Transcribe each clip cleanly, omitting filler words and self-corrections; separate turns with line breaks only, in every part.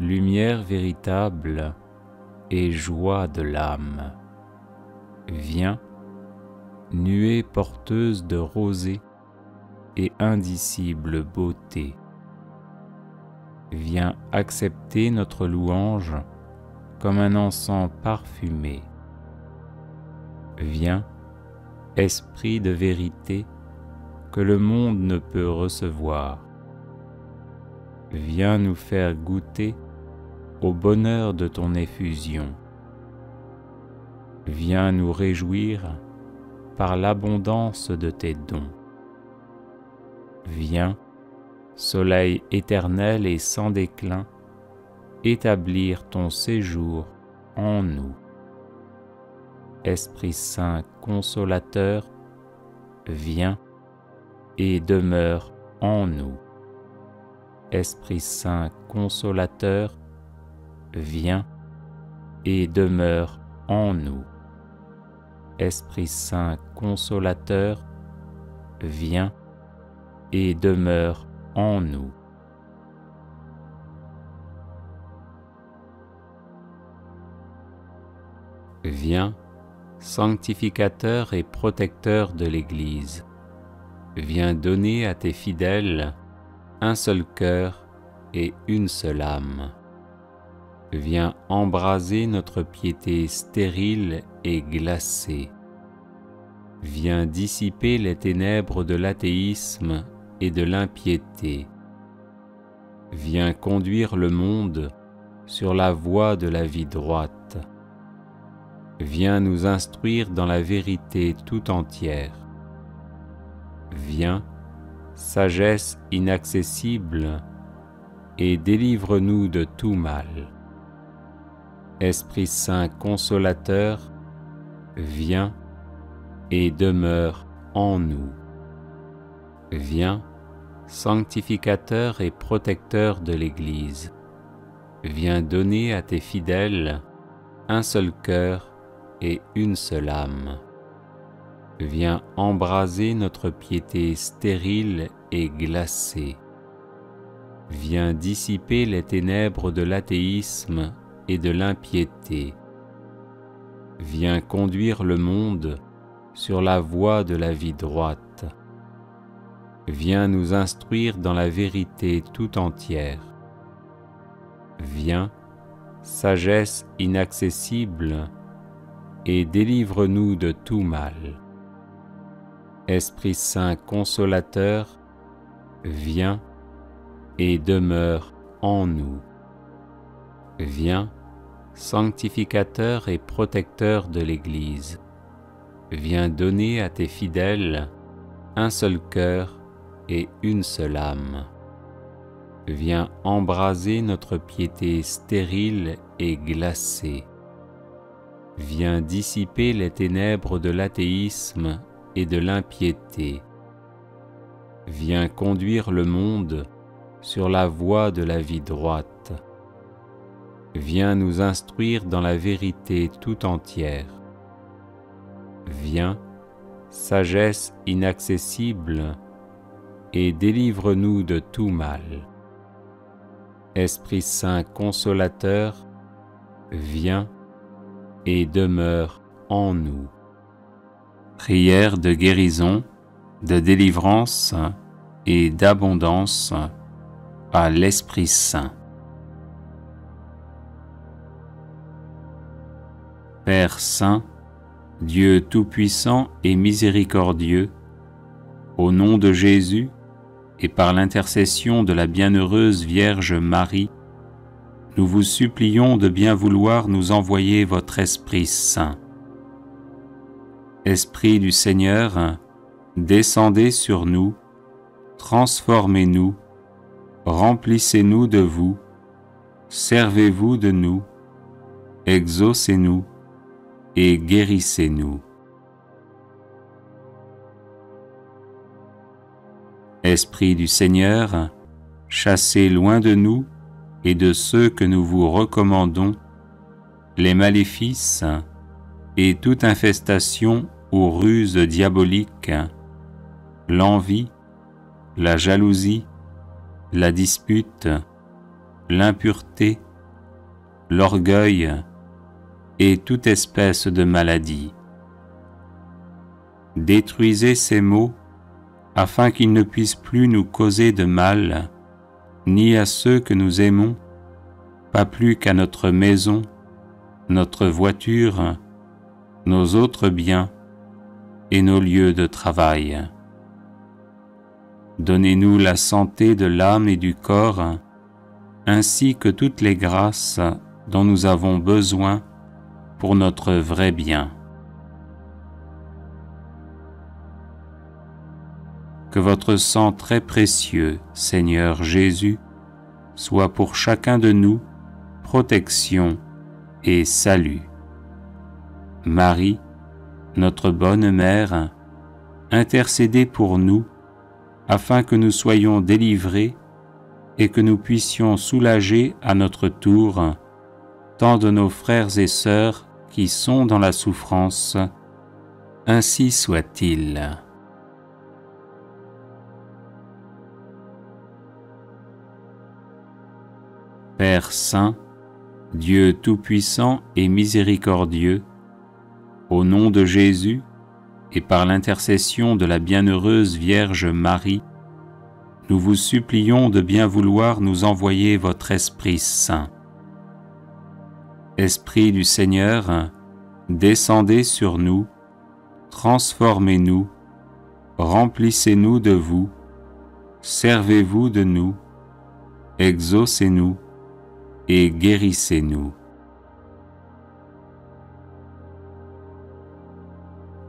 lumière véritable et joie de l'âme. Viens, nuée porteuse de rosée et indicible beauté. Viens accepter notre louange comme un encens parfumé. Viens, esprit de vérité que le monde ne peut recevoir. Viens nous faire goûter au bonheur de ton effusion. Viens nous réjouir par l'abondance de tes dons. Viens, soleil éternel et sans déclin, établir ton séjour en nous. Esprit Saint consolateur, viens et demeure en nous. Esprit Saint consolateur, viens et demeure en nous. Esprit Saint consolateur, viens et demeure en nous. Viens, sanctificateur et protecteur de l'Église. Viens donner à tes fidèles un seul cœur et une seule âme. Viens embraser notre piété stérile et glacée. Viens dissiper les ténèbres de l'athéisme et de l'impiété. Viens conduire le monde sur la voie de la vie droite. Viens nous instruire dans la vérité tout entière. Viens, sagesse inaccessible, et délivre-nous de tout mal. Esprit Saint consolateur, viens et demeure en nous. Viens, sanctificateur et protecteur de l'Église. Viens donner à tes fidèles un seul cœur et une seule âme. Viens embraser notre piété stérile et glacée. Viens dissiper les ténèbres de l'athéisme et de l'impiété. Viens conduire le monde sur la voie de la vie droite. Viens nous instruire dans la vérité tout entière. Viens, sagesse inaccessible, et délivre-nous de tout mal. Esprit Saint consolateur, viens et demeure en nous. Viens, sanctificateur et protecteur de l'Église. Viens donner à tes fidèles un seul cœur et une seule âme. Viens embraser notre piété stérile et glacée. Viens dissiper les ténèbres de l'athéisme et de l'impiété. Viens conduire le monde sur la voie de la vie droite. Viens nous instruire dans la vérité tout entière. Viens, sagesse inaccessible, et délivre-nous de tout mal. Esprit Saint consolateur, viens et demeure en nous. Prière de guérison, de délivrance et d'abondance à l'Esprit Saint. Père Saint, Dieu Tout-Puissant et Miséricordieux, au nom de Jésus et par l'intercession de la bienheureuse Vierge Marie, nous vous supplions de bien vouloir nous envoyer votre Esprit Saint. Esprit du Seigneur, descendez sur nous, transformez-nous, remplissez-nous de vous, servez-vous de nous, exaucez-nous et guérissez-nous. Esprit du Seigneur, chassez loin de nous et de ceux que nous vous recommandons les maléfices et toute infestation ou ruse diabolique, l'envie, la jalousie, la dispute, l'impureté, l'orgueil et toute espèce de maladie. Détruisez ces maux afin qu'ils ne puissent plus nous causer de mal, ni à ceux que nous aimons, pas plus qu'à notre maison, notre voiture, nos autres biens et nos lieux de travail. Donnez-nous la santé de l'âme et du corps, ainsi que toutes les grâces dont nous avons besoin pour notre vrai bien. Que votre sang très précieux, Seigneur Jésus, soit pour chacun de nous protection et salut. Marie, notre bonne mère, intercédez pour nous afin que nous soyons délivrés et que nous puissions soulager à notre tour tant de nos frères et sœurs qui sont dans la souffrance. Ainsi soit-il. Père Saint, Dieu Tout-Puissant et Miséricordieux, au nom de Jésus et par l'intercession de la bienheureuse Vierge Marie, nous vous supplions de bien vouloir nous envoyer votre Esprit Saint. Esprit du Seigneur, descendez sur nous, transformez-nous, remplissez-nous de vous, servez-vous de nous, exaucez-nous et guérissez-nous.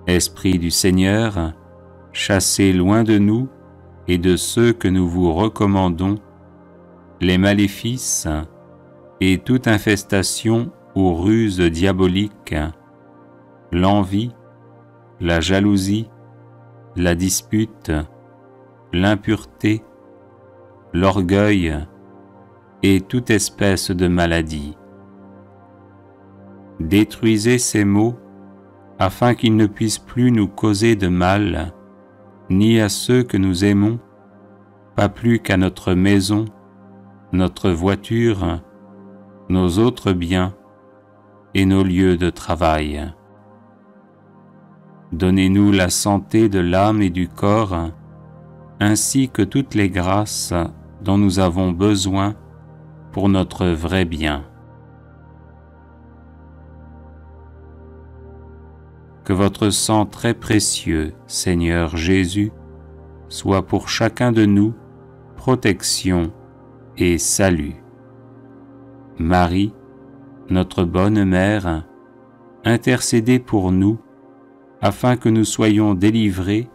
Esprit du Seigneur, chassez loin de nous et de ceux que nous vous recommandons les maléfices et toute infestation ou ruse diabolique, l'envie, la jalousie, la dispute, l'impureté, l'orgueil et toute espèce de maladie. Détruisez ces maux afin qu'ils ne puissent plus nous causer de mal, ni à ceux que nous aimons, pas plus qu'à notre maison, notre voiture, nos autres biens et nos lieux de travail. Donnez-nous la santé de l'âme et du corps, ainsi que toutes les grâces dont nous avons besoin pour notre vrai bien. Que votre sang très précieux, Seigneur Jésus, soit pour chacun de nous protection et salut. Marie, notre bonne mère, intercédez pour nous afin que nous soyons délivrés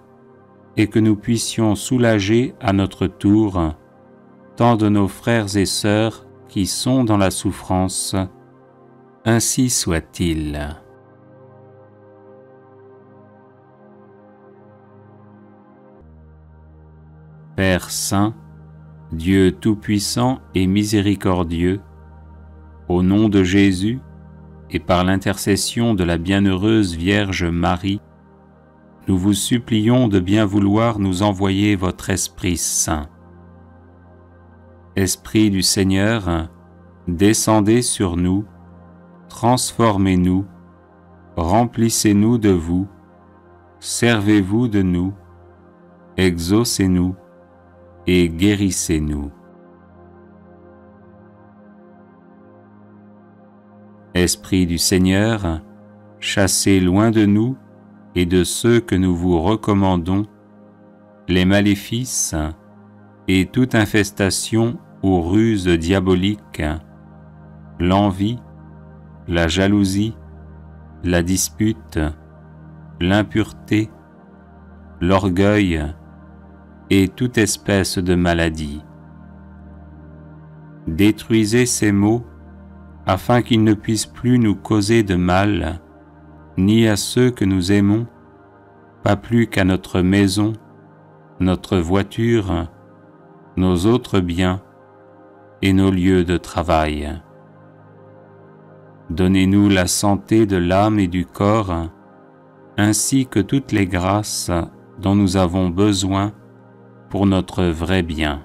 et que nous puissions soulager à notre tour tant de nos frères et sœurs qui sont dans la souffrance. Ainsi soit-il. Père Saint, Dieu Tout-Puissant et Miséricordieux, au nom de Jésus et par l'intercession de la bienheureuse Vierge Marie, nous vous supplions de bien vouloir nous envoyer votre Esprit Saint. Esprit du Seigneur, descendez sur nous, transformez-nous, remplissez-nous de vous, servez-vous de nous, exaucez-nous et guérissez-nous. Esprit du Seigneur, chassez loin de nous et de ceux que nous vous recommandons les maléfices et toute infestation ou ruse diabolique, l'envie, la jalousie, la dispute, l'impureté, l'orgueil et toute espèce de maladie. Détruisez ces maux afin qu'ils ne puissent plus nous causer de mal, ni à ceux que nous aimons, pas plus qu'à notre maison, notre voiture, nos autres biens et nos lieux de travail. Donnez-nous la santé de l'âme et du corps, ainsi que toutes les grâces dont nous avons besoin pour notre vrai bien.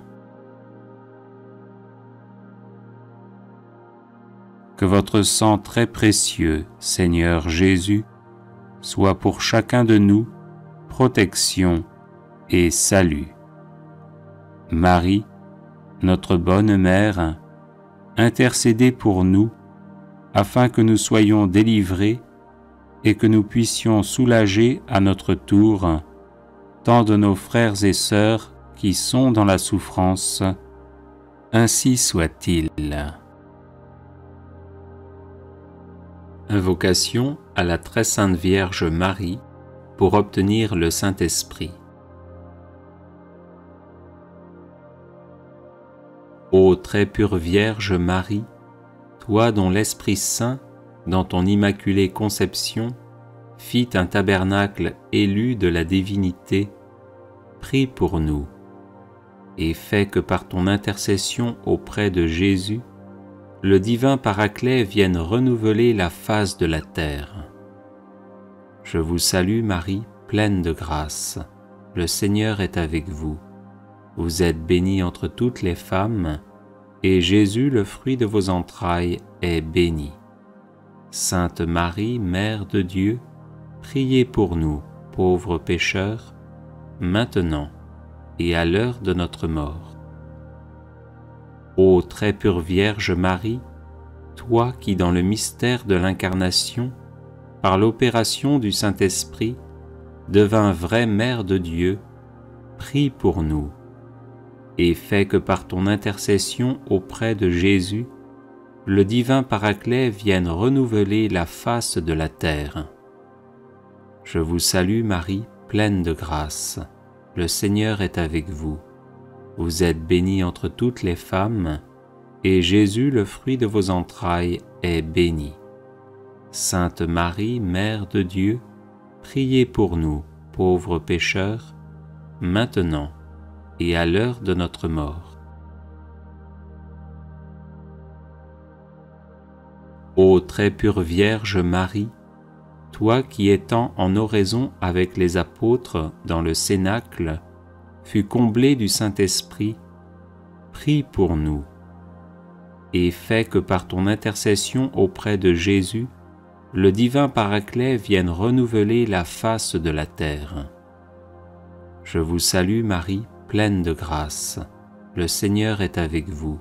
Que votre sang très précieux, Seigneur Jésus, soit pour chacun de nous protection et salut. Marie, notre bonne mère, intercédez pour nous, afin que nous soyons délivrés et que nous puissions soulager à notre tour tant de nos frères et sœurs qui sont dans la souffrance. Ainsi soit-il. Invocation à la très sainte Vierge Marie pour obtenir le Saint-Esprit. Ô très pure Vierge Marie, toi dont l'Esprit Saint, dans ton immaculée conception, fit un tabernacle élu de la divinité, prie pour nous, et fais que par ton intercession auprès de Jésus, le divin Paraclet vienne renouveler la face de la terre. Je vous salue Marie, pleine de grâce. Le Seigneur est avec vous. Vous êtes bénie entre toutes les femmes, et Jésus, le fruit de vos entrailles, est béni. Sainte Marie, Mère de Dieu, priez pour nous, pauvres pécheurs, maintenant et à l'heure de notre mort. Ô très pure Vierge Marie, toi qui dans le mystère de l'Incarnation, par l'opération du Saint-Esprit, devins vraie Mère de Dieu, prie pour nous, et fais que par ton intercession auprès de Jésus, le divin Paraclet vienne renouveler la face de la terre. Je vous salue Marie, pleine de grâce. Le Seigneur est avec vous. Vous êtes bénie entre toutes les femmes, et Jésus, le fruit de vos entrailles, est béni. Sainte Marie, Mère de Dieu, priez pour nous, pauvres pécheurs, maintenant et à l'heure de notre mort. Ô très pure Vierge Marie, toi qui étant en oraison avec les apôtres dans le Cénacle, fus comblée du Saint-Esprit, prie pour nous, et fais que par ton intercession auprès de Jésus, le divin Paraclet vienne renouveler la face de la terre. Je vous salue Marie, pleine de grâce. Le Seigneur est avec vous.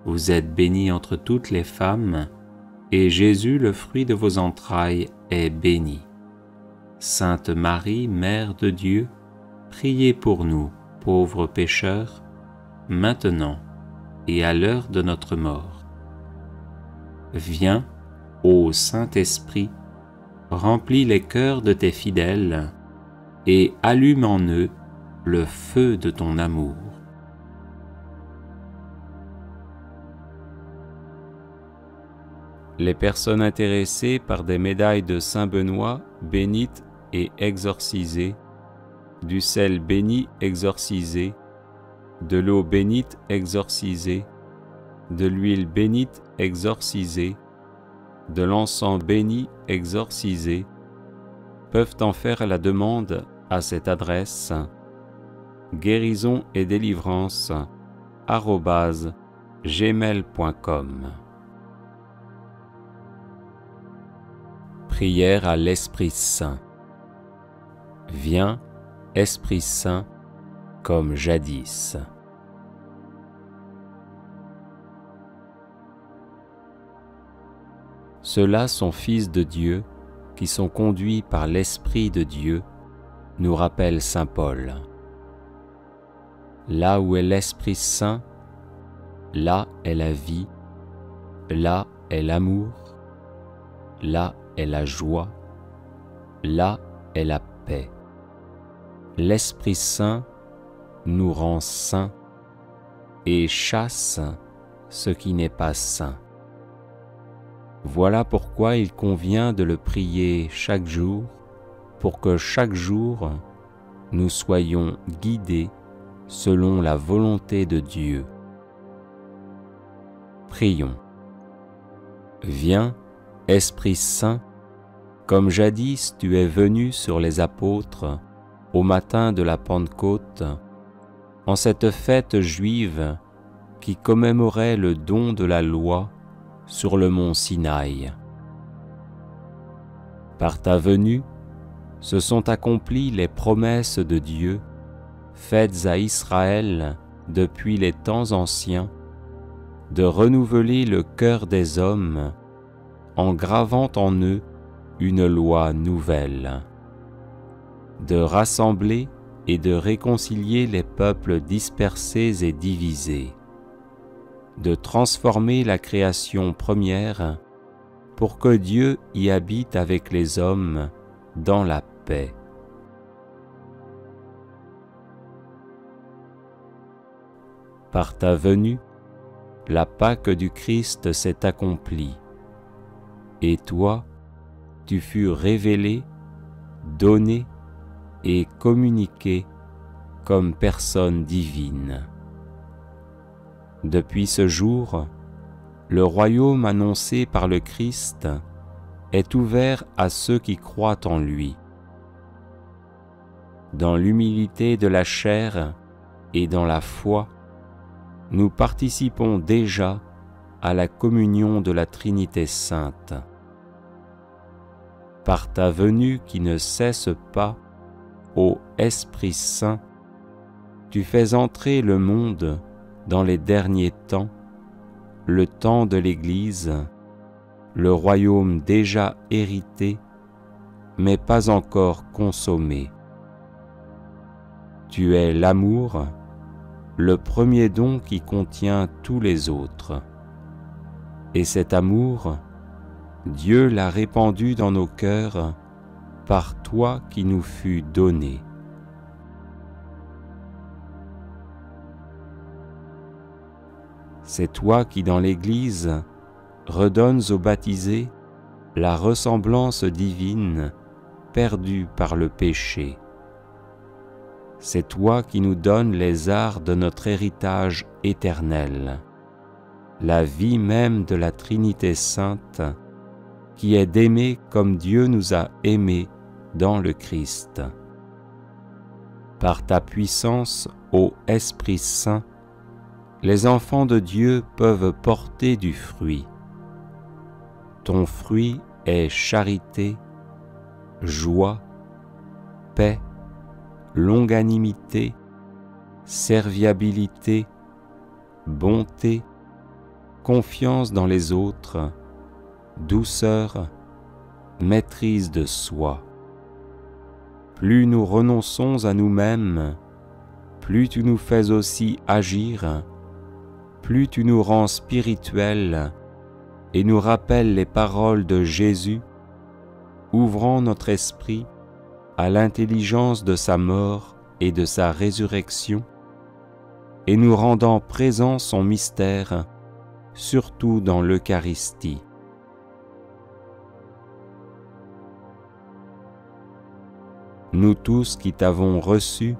Vous êtes bénie entre toutes les femmes, et Jésus, le fruit de vos entrailles, est béni. Sainte Marie, Mère de Dieu, priez pour nous, pauvres pécheurs, maintenant et à l'heure de notre mort. Viens, ô Saint-Esprit, remplis les cœurs de tes fidèles et allume en eux le feu de ton amour. Les personnes intéressées par des médailles de Saint Benoît bénites et exorcisées, du sel béni exorcisé, de l'eau bénite exorcisée, de l'huile bénite exorcisée, de l'encens béni exorcisé, peuvent en faire la demande à cette adresse guérison et délivrance @gmail.com. Prière à l'Esprit Saint. Viens, Esprit Saint, comme jadis. Ceux-là sont fils de Dieu, qui sont conduits par l'Esprit de Dieu, nous rappelle saint Paul. Là où est l'Esprit Saint, là est la vie, là est l'amour, là est la joie, là est la paix. L'Esprit Saint nous rend saints et chasse ce qui n'est pas saint. Voilà pourquoi il convient de le prier chaque jour, pour que chaque jour nous soyons guidés selon la volonté de Dieu. Prions. Viens, Esprit Saint, comme jadis tu es venu sur les apôtres au matin de la Pentecôte, en cette fête juive qui commémorait le don de la loi
sur le mont Sinaï. Par ta venue, se sont accomplies les promesses de Dieu faites à Israël depuis les temps anciens, de renouveler le cœur des hommes en gravant en eux une loi nouvelle, de rassembler et de réconcilier les peuples dispersés et divisés, de transformer la création première pour que Dieu y habite avec les hommes dans la paix. Par ta venue, la Pâque du Christ s'est accomplie, et toi, tu fus révélé, donné et communiqué comme personne divine. Depuis ce jour, le royaume annoncé par le Christ est ouvert à ceux qui croient en lui. Dans l'humilité de la chair et dans la foi, nous participons déjà à la communion de la Trinité sainte. Par ta venue qui ne cesse pas, ô Esprit Saint, tu fais entrer le monde dans les derniers temps, le temps de l'Église, le royaume déjà hérité, mais pas encore consommé. Tu es l'amour, le premier don qui contient tous les autres. Et cet amour, Dieu l'a répandu dans nos cœurs par toi qui nous fus donné. C'est toi qui dans l'Église redonnes aux baptisés la ressemblance divine perdue par le péché. C'est toi qui nous donnes les arts de notre héritage éternel, la vie même de la Trinité sainte, qui est d'aimer comme Dieu nous a aimés dans le Christ. Par ta puissance, ô Esprit Saint, les enfants de Dieu peuvent porter du fruit. Ton fruit est charité, joie, paix, longanimité, serviabilité, bonté, confiance dans les autres, douceur, maîtrise de soi. Plus nous renonçons à nous-mêmes, plus tu nous fais aussi agir, plus tu nous rends spirituels et nous rappelles les paroles de Jésus, ouvrant notre esprit à l'intelligence de sa mort et de sa résurrection, et nous rendant présent son mystère, surtout dans l'Eucharistie. Nous tous qui t'avons reçu,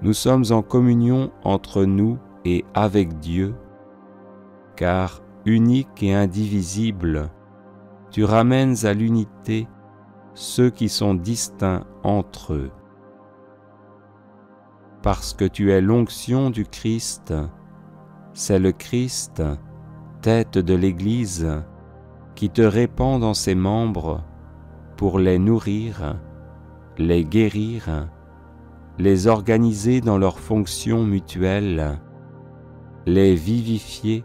nous sommes en communion entre nous et avec Dieu, car unique et indivisible, tu ramènes à l'unité ceux qui sont distincts entre eux. Parce que tu es l'onction du Christ, c'est le Christ, tête de l'Église, qui te répand dans ses membres pour les nourrir, les guérir, les organiser dans leurs fonctions mutuelles, les vivifier,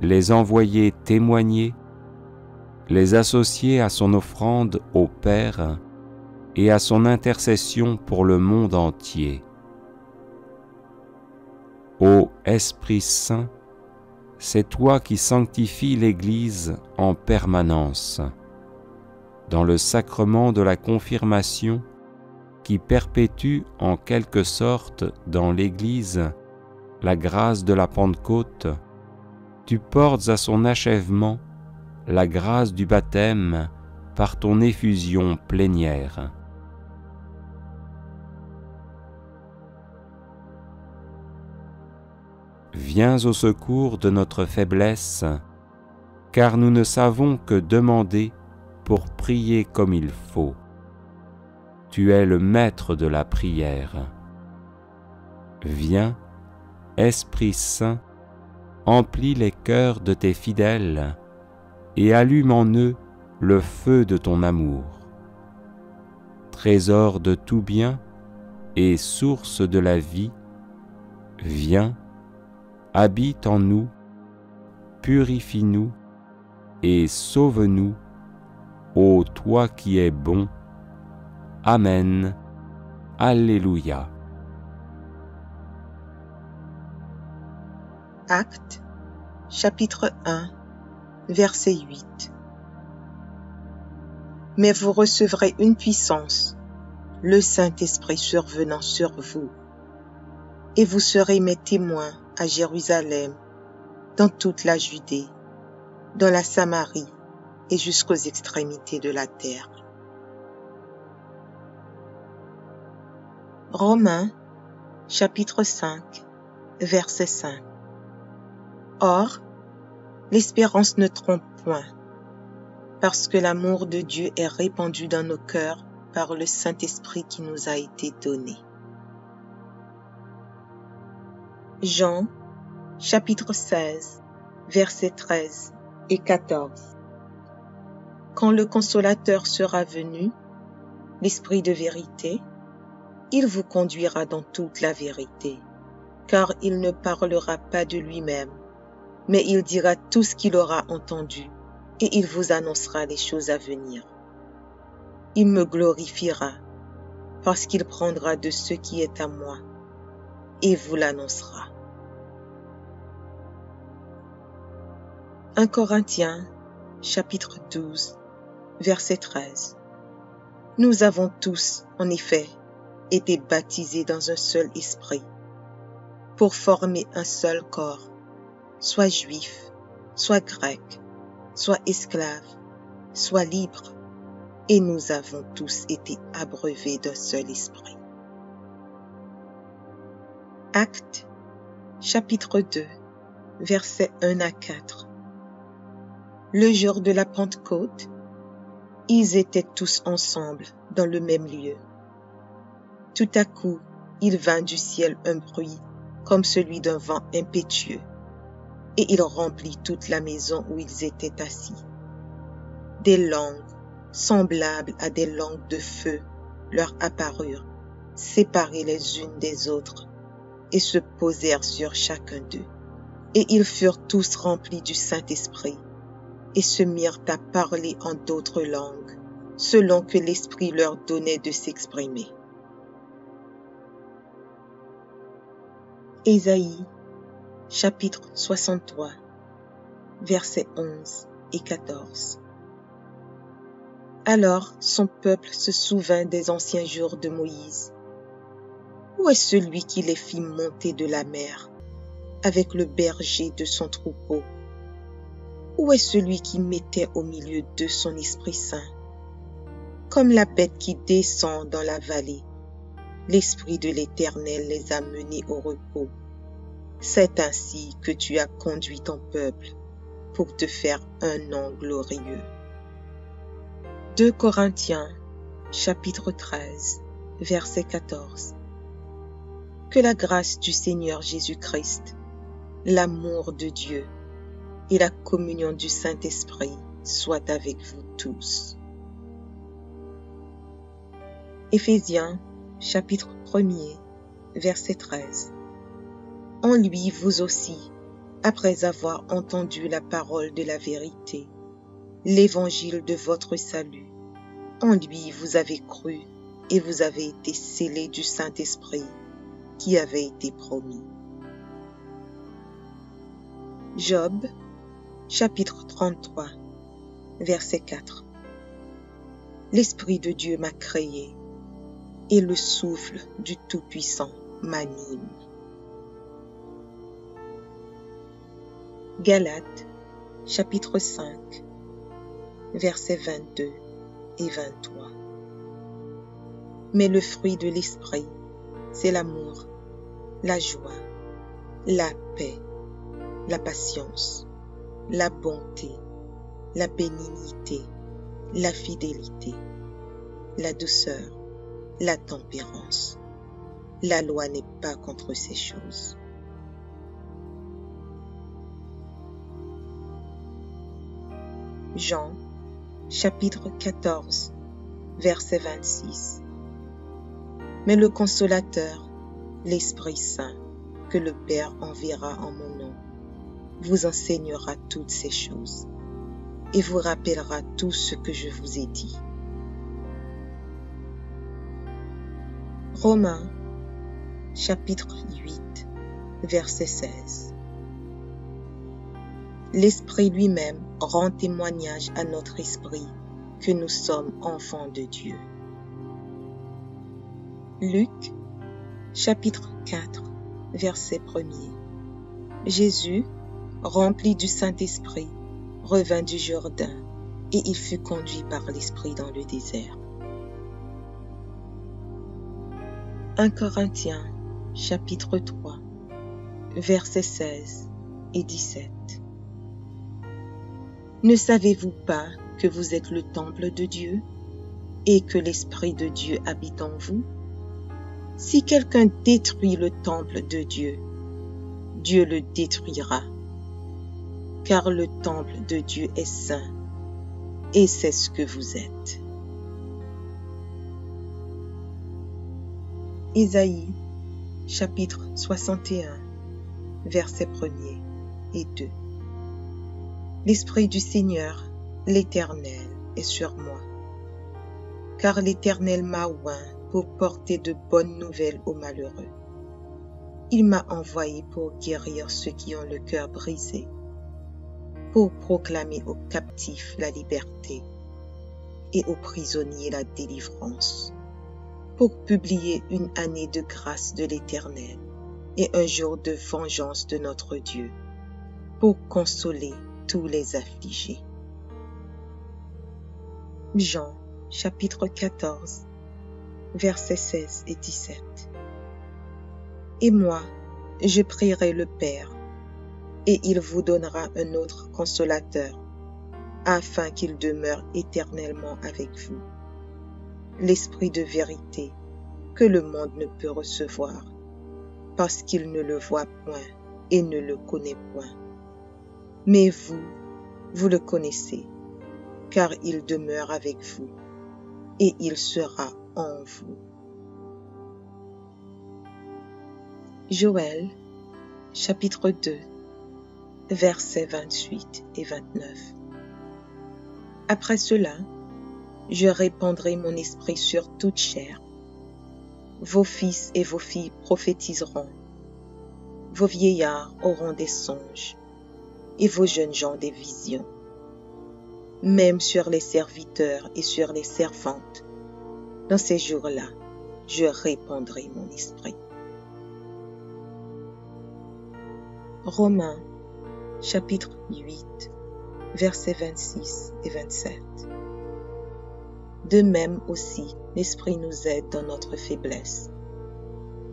les envoyer témoigner, les associer à son offrande au Père et à son intercession pour le monde entier. Ô Esprit Saint, c'est toi qui sanctifies l'Église en permanence, dans le sacrement de la confirmation qui perpétue en quelque sorte dans l'Église la grâce de la Pentecôte, tu portes à son achèvement la grâce du baptême par ton effusion plénière. Viens au secours de notre faiblesse, car nous ne savons que demander pour prier comme il faut. Tu es le maître de la prière. Viens, Esprit Saint, emplis les cœurs de tes fidèles et allume en eux le feu de ton amour. Trésor de tout bien et source de la vie, viens, habite en nous, purifie-nous et sauve-nous, ô toi qui es bon. Amen. Alléluia.
Actes, chapitre 1, verset 8. Mais vous recevrez une puissance, le Saint-Esprit survenant sur vous, et vous serez mes témoins à Jérusalem, dans toute la Judée, dans la Samarie et jusqu'aux extrémités de la terre. Romains, chapitre 5, verset 5. Or, l'espérance ne trompe point, parce que l'amour de Dieu est répandu dans nos cœurs par le Saint-Esprit qui nous a été donné. Jean, chapitre 16, versets 13 et 14. Quand le Consolateur sera venu, l'Esprit de vérité, il vous conduira dans toute la vérité, car il ne parlera pas de lui-même, mais il dira tout ce qu'il aura entendu, et il vous annoncera les choses à venir. Il me glorifiera, parce qu'il prendra de ce qui est à moi, et vous l'annoncera. 1 Corinthiens, chapitre 12, verset 13. Nous avons tous, en effet, été baptisés dans un seul esprit, pour former un seul corps, soit juif, soit grec, soit esclave, soit libre, et nous avons tous été abreuvés d'un seul esprit. Actes, chapitre 2, versets 1 à 4. Le jour de la Pentecôte, ils étaient tous ensemble dans le même lieu. Tout à coup, il vint du ciel un bruit comme celui d'un vent impétueux, et il remplit toute la maison où ils étaient assis. Des langues, semblables à des langues de feu, leur apparurent, séparées les unes des autres, et se posèrent sur chacun d'eux. Et ils furent tous remplis du Saint-Esprit, et se mirent à parler en d'autres langues, selon que l'Esprit leur donnait de s'exprimer. Ésaïe, chapitre 63, versets 11 et 14. Alors son peuple se souvint des anciens jours de Moïse. Où est celui qui les fit monter de la mer, avec le berger de son troupeau? Où est celui qui mettait au milieu d'eux son Esprit Saint? Comme la bête qui descend dans la vallée, l'Esprit de l'Éternel les a menés au repos. C'est ainsi que tu as conduit ton peuple pour te faire un nom glorieux. 2 Corinthiens, chapitre 13, verset 14. Que la grâce du Seigneur Jésus-Christ, l'amour de Dieu et la communion du Saint-Esprit soient avec vous tous. Éphésiens, chapitre 1er, verset 13. En lui, vous aussi, après avoir entendu la parole de la vérité, l'évangile de votre salut, en lui vous avez cru et vous avez été scellés du Saint-Esprit qui avait été promis. Job, chapitre 33, verset 4. L'Esprit de Dieu m'a créé, et le souffle du Tout-Puissant m'anime. Galates, chapitre 5, versets 22 et 23. Mais le fruit de l'Esprit, c'est l'amour, la joie, la paix, la patience, la bonté, la bénignité, la fidélité, la douceur, la tempérance. La loi n'est pas contre ces choses. Jean, chapitre 14, verset 26. Mais le Consolateur, l'Esprit Saint, que le Père enverra en mon nom, vous enseignera toutes ces choses et vous rappellera tout ce que je vous ai dit. Romains, chapitre 8, verset 16. L'Esprit lui-même rend témoignage à notre esprit que nous sommes enfants de Dieu. Luc, chapitre 4, verset 1er. Jésus, rempli du Saint-Esprit, revint du Jourdain et il fut conduit par l'Esprit dans le désert. 1 Corinthiens, chapitre 3, versets 16 et 17. Ne savez-vous pas que vous êtes le temple de Dieu et que l'Esprit de Dieu habite en vous? Si quelqu'un détruit le temple de Dieu, Dieu le détruira, car le temple de Dieu est saint, et c'est ce que vous êtes. Isaïe, chapitre 61, versets 1er et 2. L'Esprit du Seigneur, l'Éternel, est sur moi, car l'Éternel m'a oint pour porter de bonnes nouvelles aux malheureux. Il m'a envoyé pour guérir ceux qui ont le cœur brisé, pour proclamer aux captifs la liberté et aux prisonniers la délivrance, pour publier une année de grâce de l'Éternel et un jour de vengeance de notre Dieu, pour consoler tous les affligés. Jean, chapitre 14, versets 16 et 17. Et moi, je prierai le Père, et il vous donnera un autre consolateur, afin qu'il demeure éternellement avec vous. L'Esprit de vérité, que le monde ne peut recevoir, parce qu'il ne le voit point et ne le connaît point. Mais vous, vous le connaissez, car il demeure avec vous, et il sera en vous. Joël, chapitre 2, versets 28 et 29. Après cela, je répandrai mon esprit sur toute chair. Vos fils et vos filles prophétiseront, vos vieillards auront des songes, et vos jeunes gens des visions. Même sur les serviteurs et sur les servantes, dans ces jours-là, je répandrai mon esprit. Romains, chapitre 8, versets 26 et 27. De même aussi, l'Esprit nous aide dans notre faiblesse,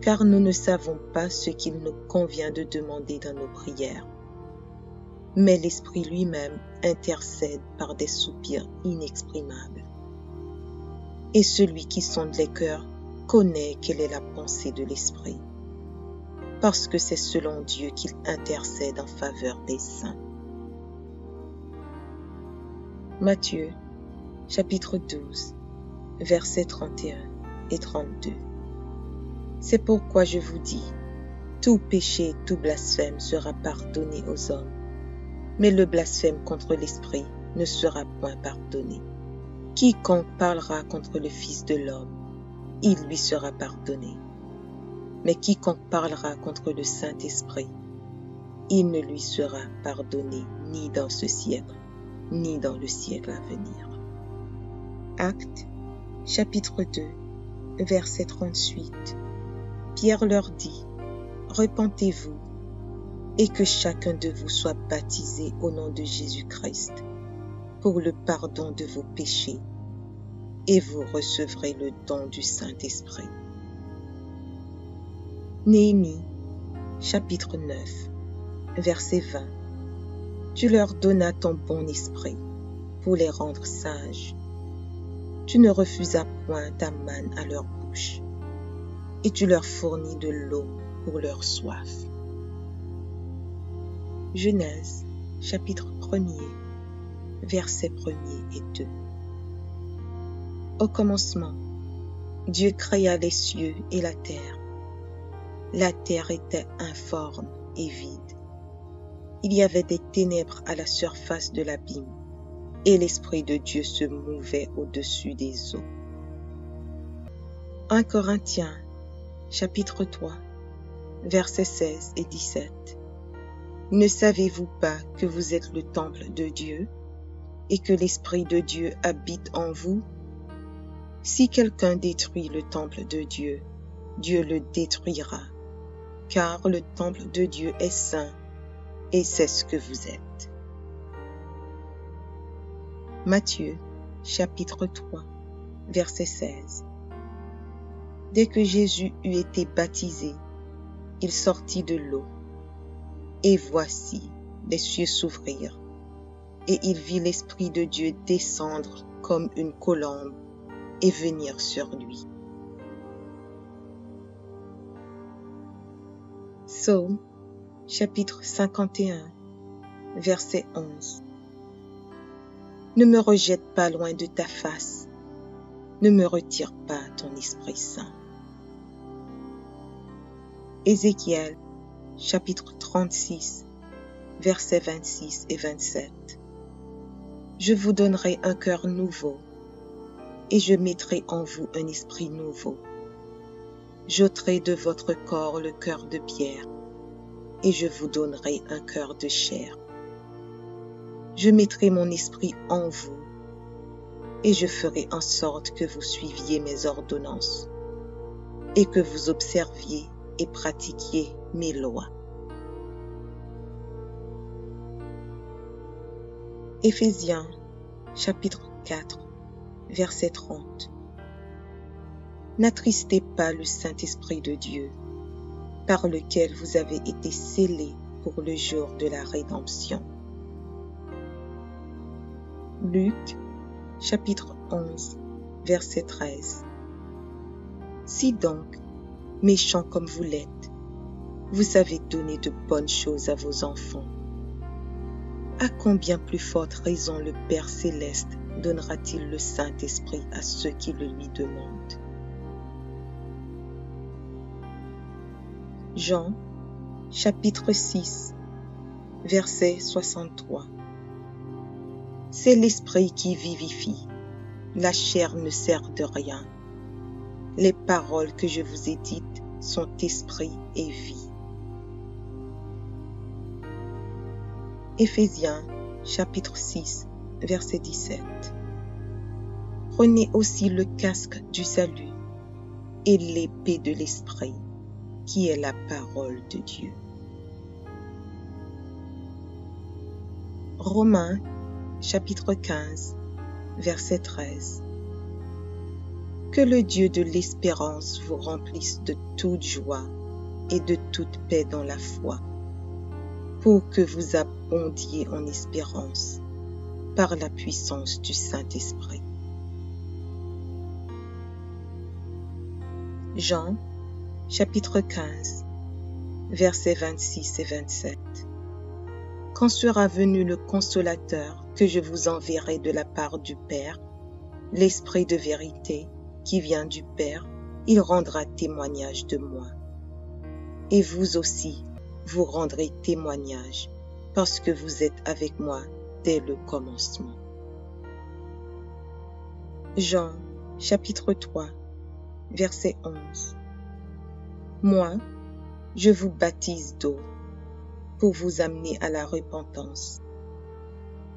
car nous ne savons pas ce qu'il nous convient de demander dans nos prières. Mais l'Esprit lui-même intercède par des soupirs inexprimables. Et celui qui sonde les cœurs connaît quelle est la pensée de l'Esprit, parce que c'est selon Dieu qu'il intercède en faveur des saints. Matthieu, chapitre 12, versets 31 et 32. C'est pourquoi je vous dis, tout péché et tout blasphème sera pardonné aux hommes, mais le blasphème contre l'Esprit ne sera point pardonné. Quiconque parlera contre le Fils de l'homme, il lui sera pardonné. Mais quiconque parlera contre le Saint-Esprit, il ne lui sera pardonné ni dans ce siècle, ni dans le siècle à venir. Actes, chapitre 2, verset 38. Pierre leur dit, « Repentez-vous, et que chacun de vous soit baptisé au nom de Jésus-Christ, pour le pardon de vos péchés, et vous recevrez le don du Saint-Esprit. » Néhémie, chapitre 9, verset 20. Tu leur donnas ton bon esprit pour les rendre sages. Tu ne refusas point ta manne à leur bouche, et tu leur fournis de l'eau pour leur soif. Genèse, chapitre 1er, versets 1er et 2. Au commencement, Dieu créa les cieux et la terre. La terre était informe et vide. Il y avait des ténèbres à la surface de l'abîme, et l'Esprit de Dieu se mouvait au-dessus des eaux. 1 Corinthiens, chapitre 3, versets 16 et 17. Ne savez-vous pas que vous êtes le temple de Dieu et que l'Esprit de Dieu habite en vous? Si quelqu'un détruit le temple de Dieu, Dieu le détruira, car le temple de Dieu est saint, et c'est ce que vous êtes. Matthieu, chapitre 3, verset 16. Dès que Jésus eut été baptisé, il sortit de l'eau. Et voici, les cieux s'ouvrirent, et il vit l'Esprit de Dieu descendre comme une colombe et venir sur lui. Psaume, chapitre 51, verset 11. Ne me rejette pas loin de ta face, ne me retire pas ton Esprit Saint. Ézéchiel, chapitre 36, versets 26 et 27. Je vous donnerai un cœur nouveau, et je mettrai en vous un esprit nouveau. J'ôterai de votre corps le cœur de pierre, et je vous donnerai un cœur de chair. Je mettrai mon esprit en vous, et je ferai en sorte que vous suiviez mes ordonnances, et que vous observiez et pratiquiez mes lois. Éphésiens, chapitre 4, verset 30. N'attristez pas le Saint-Esprit de Dieu, par lequel vous avez été scellés pour le jour de la rédemption. Luc, chapitre 11, verset 13. Si donc, méchants comme vous l'êtes, vous savez donner de bonnes choses à vos enfants, à combien plus forte raison le Père Céleste donnera-t-il le Saint-Esprit à ceux qui le lui demandent? Jean, chapitre 6, verset 63. C'est l'Esprit qui vivifie, la chair ne sert de rien. Les paroles que je vous ai dites sont esprit et vie. Éphésiens, chapitre 6, verset 17. Prenez aussi le casque du salut et l'épée de l'Esprit, qui est la parole de Dieu. Romains, chapitre 15, verset 13. Que le Dieu de l'espérance vous remplisse de toute joie et de toute paix dans la foi, pour que vous abondiez en espérance par la puissance du Saint-Esprit. Jean, chapitre 15, versets 26 et 27. Quand sera venu le Consolateur que je vous enverrai de la part du Père, l'Esprit de vérité qui vient du Père, il rendra témoignage de moi. Et vous aussi, vous rendrez témoignage, parce que vous êtes avec moi dès le commencement. Jean, chapitre 3, verset 11. Moi, je vous baptise d'eau pour vous amener à la repentance.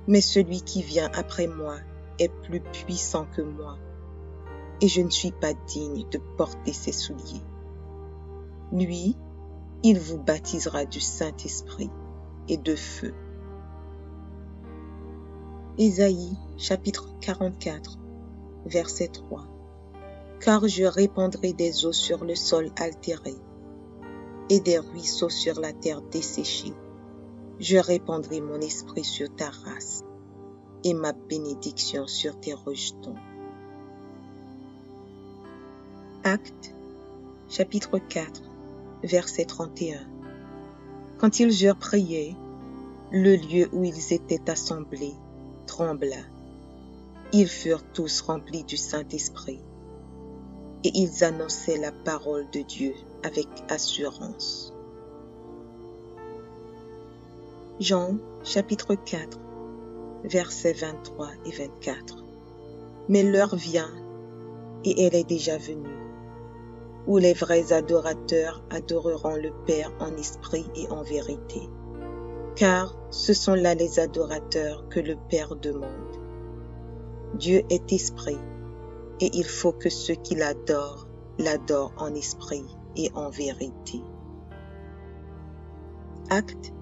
Mais celui qui vient après moi est plus puissant que moi, et je ne suis pas digne de porter ses souliers. Lui, il vous baptisera du Saint-Esprit et de feu. Ésaïe, chapitre 44, verset 3. Car je répandrai des eaux sur le sol altéré et des ruisseaux sur la terre desséchée. Je répandrai mon esprit sur ta race et ma bénédiction sur tes rejetons. Actes, chapitre 4, verset 31. Quand ils eurent prié, le lieu où ils étaient assemblés trembla. Ils furent tous remplis du Saint-Esprit et ils annonçaient la parole de Dieu avec assurance. Jean chapitre 4, versets 23 et 24. Mais l'heure vient, et elle est déjà venue, où les vrais adorateurs adoreront le Père en esprit et en vérité, car ce sont là les adorateurs que le Père demande. Dieu est esprit, et il faut que ceux qui l'adorent en esprit et en vérité. Actes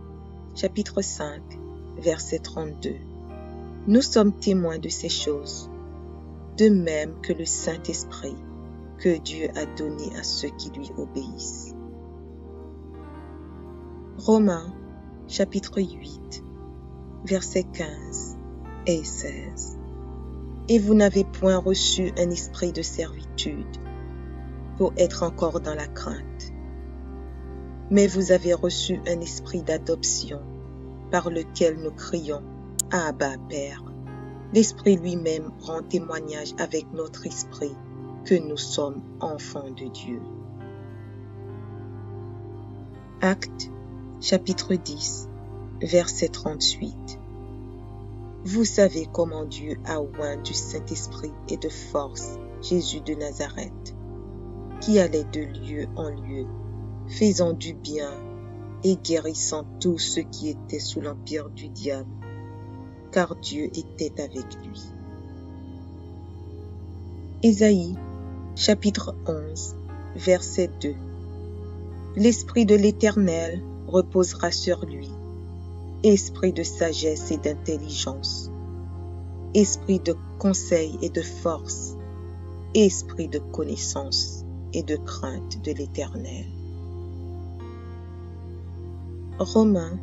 chapitre 5, verset 32. Nous sommes témoins de ces choses, de même que le Saint-Esprit que Dieu a donné à ceux qui lui obéissent. Romains chapitre 8, versets 15 et 16. Et vous n'avez point reçu un esprit de servitude pour être encore dans la crainte, mais vous avez reçu un esprit d'adoption par lequel nous crions « Abba, Père ». L'Esprit lui-même rend témoignage avec notre esprit que nous sommes enfants de Dieu. Actes chapitre 10, verset 38. Vous savez comment Dieu a oint du Saint-Esprit et de force Jésus de Nazareth, qui allait de lieu en lieu, faisant du bien et guérissant tous ceux qui étaient sous l'empire du diable, car Dieu était avec lui. Ésaïe, chapitre 11, verset 2. L'Esprit de l'Éternel reposera sur lui, esprit de sagesse et d'intelligence, esprit de conseil et de force, esprit de connaissance et de crainte de l'Éternel. Romains,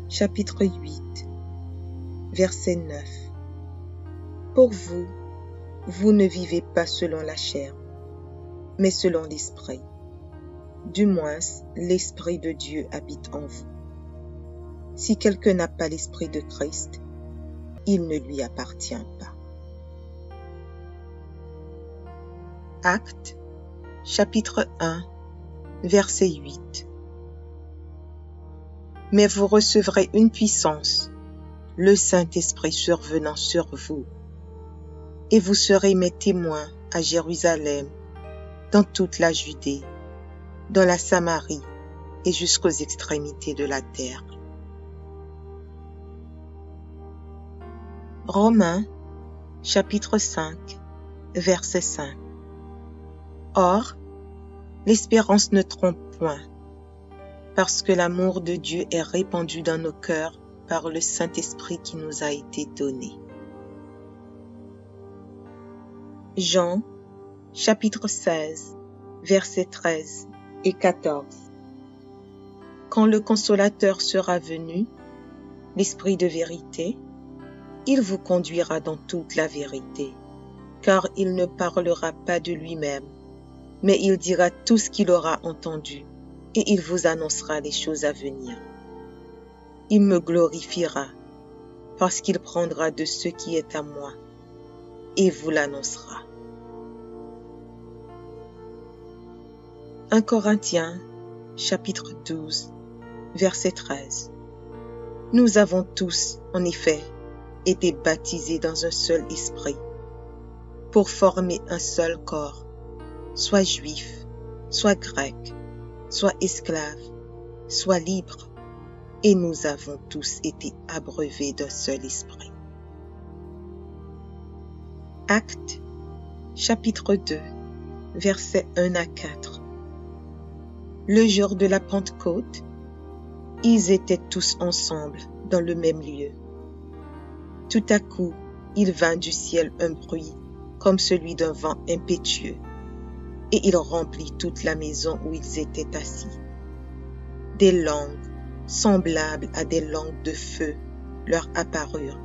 chapitre 8, verset 9. Pour vous, vous ne vivez pas selon la chair, mais selon l'Esprit. Du moins, l'Esprit de Dieu habite en vous. Si quelqu'un n'a pas l'Esprit de Christ, il ne lui appartient pas. Actes, chapitre 1, verset 8. Mais vous recevrez une puissance, le Saint-Esprit survenant sur vous, et vous serez mes témoins à Jérusalem, dans toute la Judée, dans la Samarie et jusqu'aux extrémités de la terre. Romains, chapitre 5, verset 5. Or, l'espérance ne trompe point, parce que l'amour de Dieu est répandu dans nos cœurs par le Saint-Esprit qui nous a été donné. Jean, chapitre 16, versets 13 et 14. Quand le Consolateur sera venu, l'Esprit de vérité, il vous conduira dans toute la vérité, car il ne parlera pas de lui-même, mais il dira tout ce qu'il aura entendu, et il vous annoncera les choses à venir. Il me glorifiera, parce qu'il prendra de ce qui est à moi, et vous l'annoncera. 1 Corinthiens, chapitre 12, verset 13. Nous avons tous, en effet, été baptisés dans un seul esprit, pour former un seul corps, soit juif, soit grec, soit esclave, soit libre, et nous avons tous été abreuvés d'un seul esprit. Actes, chapitre 2, versets 1 à 4. Le jour de la Pentecôte, ils étaient tous ensemble dans le même lieu. Tout à coup, il vint du ciel un bruit comme celui d'un vent impétueux, et il remplit toute la maison où ils étaient assis. Des langues, semblables à des langues de feu, leur apparurent,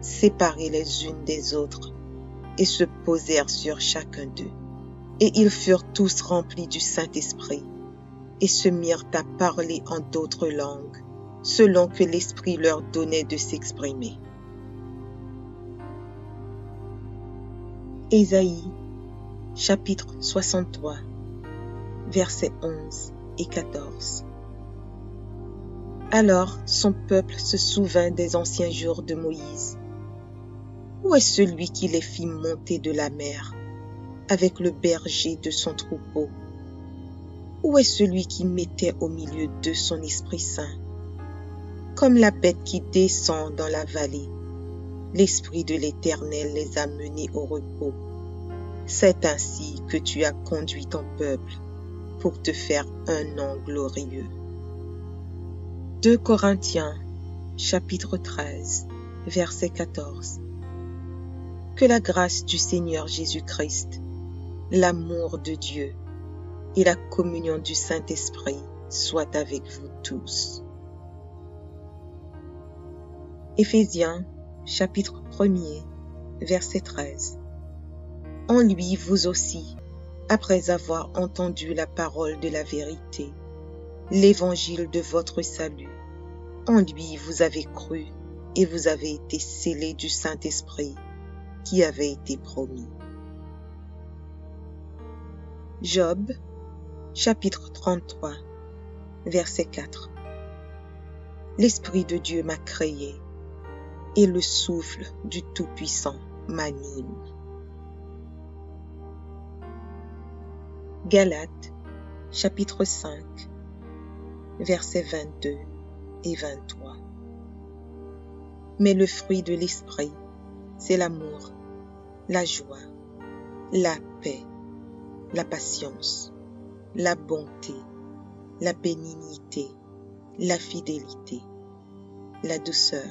séparées les unes des autres, et se posèrent sur chacun d'eux. Et ils furent tous remplis du Saint-Esprit, et se mirent à parler en d'autres langues, selon que l'Esprit leur donnait de s'exprimer. Ésaïe, chapitre 63, versets 11 et 14. Alors son peuple se souvint des anciens jours de Moïse. Où est celui qui les fit monter de la mer, avec le berger de son troupeau? Où est celui qui mettait au milieu d'eux son Esprit Saint? Comme la bête qui descend dans la vallée, l'Esprit de l'Éternel les a menés au repos. C'est ainsi que tu as conduit ton peuple pour te faire un nom glorieux. 2 Corinthiens, chapitre 13, verset 14. Que la grâce du Seigneur Jésus-Christ, l'amour de Dieu et la communion du Saint-Esprit soient avec vous tous. Éphésiens, chapitre 1er, verset 13. En lui, vous aussi, après avoir entendu la parole de la vérité, l'évangile de votre salut, en lui vous avez cru et vous avez été scellés du Saint-Esprit qui avait été promis. Job, chapitre 33, verset 4. L'Esprit de Dieu m'a créé et le souffle du Tout-Puissant m'anime. Galates, chapitre 5, versets 22 et 23. Mais le fruit de l'Esprit, c'est l'amour, la joie, la paix, la patience, la bonté, la bénignité, la fidélité, la douceur,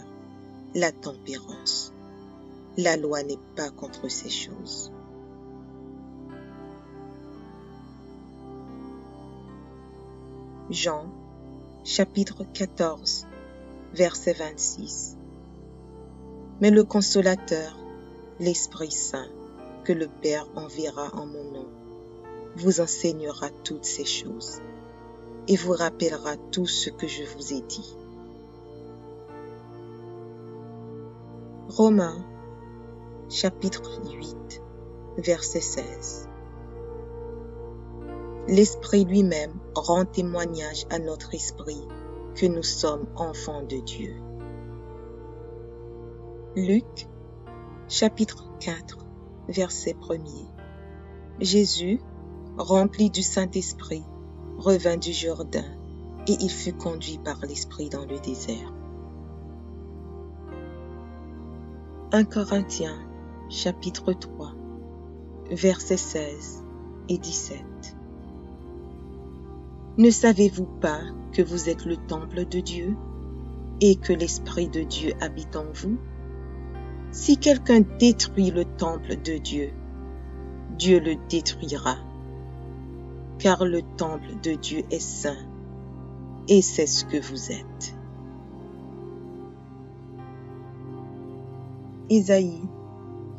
la tempérance. La loi n'est pas contre ces choses. Jean, chapitre 14, verset 26. Mais le Consolateur, l'Esprit Saint, que le Père enverra en mon nom, vous enseignera toutes ces choses et vous rappellera tout ce que je vous ai dit. Romains, chapitre 8, verset 16. L'Esprit lui-même rend témoignage à notre esprit que nous sommes enfants de Dieu. Luc, chapitre 4, verset 1er. Jésus, rempli du Saint-Esprit, revint du Jourdain et il fut conduit par l'Esprit dans le désert. 1 Corinthiens, chapitre 3, versets 16 et 17. Ne savez-vous pas que vous êtes le temple de Dieu et que l'Esprit de Dieu habite en vous? Si quelqu'un détruit le temple de Dieu, Dieu le détruira, car le temple de Dieu est saint, et c'est ce que vous êtes. Ésaïe,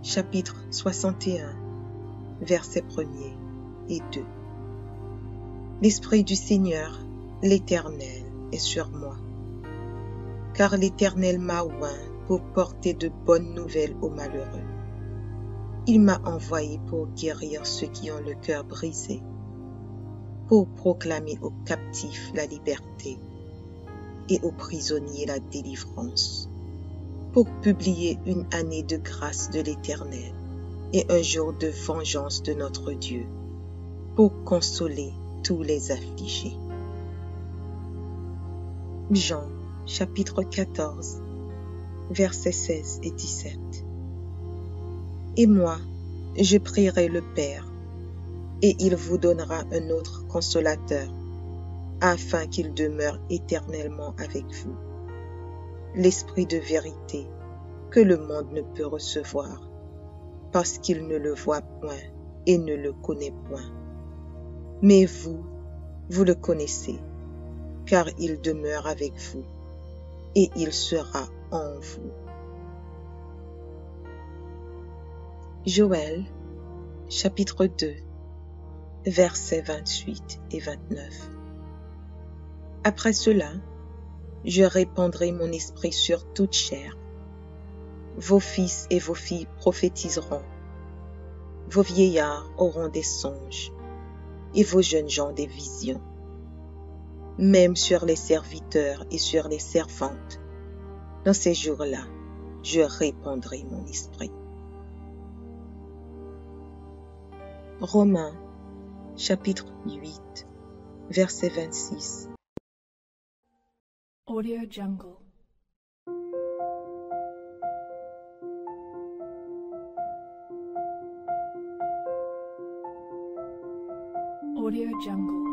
chapitre 61, versets 1er et 2. L'Esprit du Seigneur, l'Éternel, est sur moi, car l'Éternel m'a oint pour porter de bonnes nouvelles aux malheureux. Il m'a envoyé pour guérir ceux qui ont le cœur brisé, pour proclamer aux captifs la liberté et aux prisonniers la délivrance, pour publier une année de grâce de l'Éternel et un jour de vengeance de notre Dieu, pour consoler tous les affligés. Jean, chapitre 14, versets 16 et 17. Et moi, je prierai le Père, et il vous donnera un autre consolateur, afin qu'il demeure éternellement avec vous. L'Esprit de vérité, que le monde ne peut recevoir, parce qu'il ne le voit point et ne le connaît point. Mais vous, vous le connaissez, car il demeure avec vous, et il sera en vous. Joël, chapitre 2, versets 28 et 29. Après cela, je répandrai mon esprit sur toute chair. Vos fils et vos filles prophétiseront. Vos vieillards auront des songes et vos jeunes gens des visions. Même sur les serviteurs et sur les servantes, dans ces jours-là, je répandrai mon esprit. Romains, chapitre 8, verset 26.
Audio Jungle. Audio Jungle.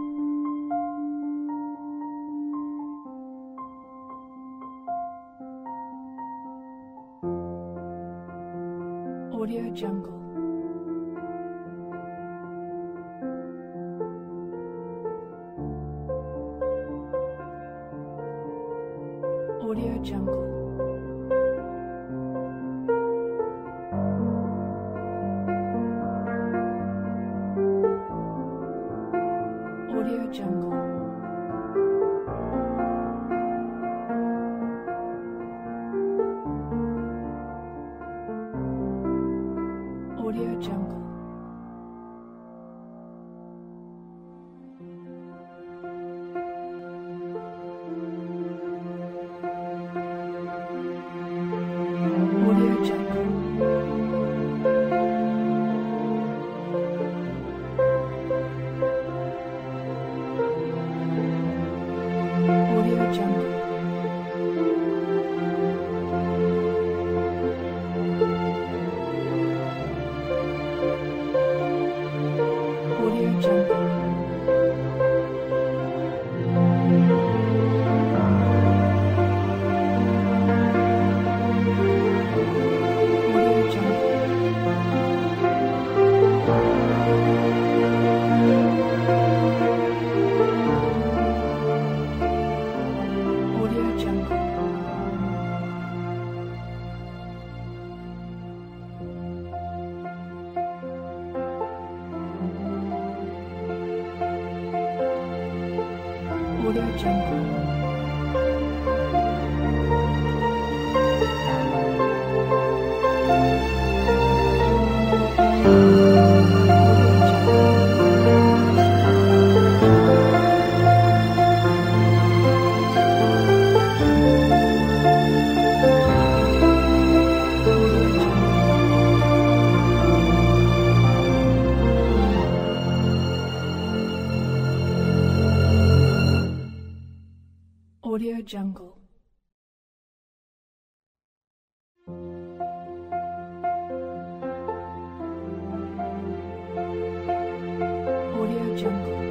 Audio Jungle. Audio Jungle. Audio Jungle. Audio Jungle. Audio Jungle. Audio Jungle. Audio Jungle. Audio Jungle. Audio Jungle. Audio Jungle. Audio Jungle. Audio Jungle.